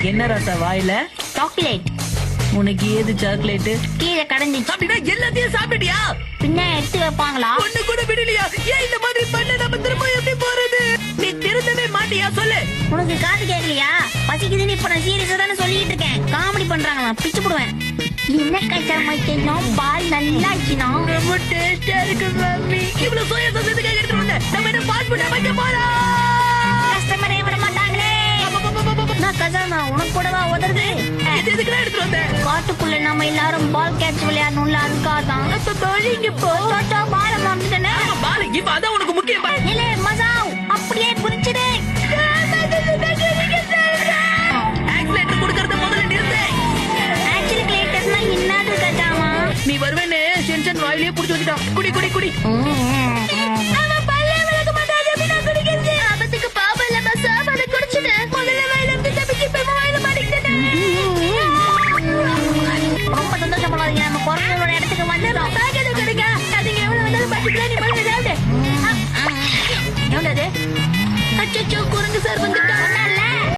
என்ன ராசா வாயில? சாக்லேட். உனக்கு ஏது சாக்லேட்? கீழே கடந்துச்சு. அப்படின்னா எல்லாத்தையும் சாப்பிட்டியா? பின்ன எடுத்து வைப்பாங்களா? ஒண்ணு கூட விடலையா? ஏன் இந்த மாதிரி பண்ண? நம்ம திரும்ப எப்படி போறது? நீ திருந்தவே மாட்டியா? சொல்லு. உனக்கு காது கேட்கலையா? பசிக்குதுன்னு இப்ப நான் சீரியஸா தானே சொல்லிட்டு இருக்கேன். காமெடி பண்றாங்களா? பிச்சு போடுவேன். என்ன கஷ்டமா பால் நல்லா ஆச்சுனா ரொம்ப டேஸ்டா இருக்கு மம்மி. இவ்வளவு சோயா சாஸ் எதுக்காக எடுத்துட்டு வந்த? நம்ம என்ன ஃபாஸ்ட் ஃபுட் வைக்க போறோம்? கஸ்டமரே விட மாட்டாங்களே. நான் கசானா உனக்கு கூடவா உதறது? இது எதுக்குலாம் எடுத்துட்டு வந்த? காட்டுக்குள்ள நம்ம எல்லாரும் பால் கேட்ச் விளையாடணும்ல, அதுக்காக தான். அப்ப தோழி இங்க போ. பால மறந்துட்டேனே. பால் இப்ப அதான் உனக்கு முக்கியம். இல்ல மசாவ் அப்படியே புரிச்சிடு. ஆக்சிலேட்டர் கொடுக்கறத முதல்ல நிறுத்து. ஆக்சிலேட்டர்னா என்னது கஜாமா? நீ வருவேன்னு டென்ஷன் வாயிலே புடிச்சு வச்சுட்டான். குடி குடி குடி. அவன் பல்லே விளக்க மாட்டாது. அப்படி நான் குடிக்கிறது ஆபத்துக்கு பாவம் இல்ல மசாவ். அதை குடிச்சிடு. முதல்ல வாயில இருந்து தப்பிச்சு இப்ப வாயில மாட்டிக்கிட்டேன். ரொம்ப சந்தோஷப்படாதீங்க. நம்ம குரங்களோட இடத்துக்கு வந்துடும். பேக்கெட் கொடுங்க. அதுங்க எவ்வளவு வந்தாலும் பாத்துக்கலாம். நீ முதல்ல சாப்பிடு. எவ்வளவு? அச்சோ குரங்கு சார் வந்துட்டான்.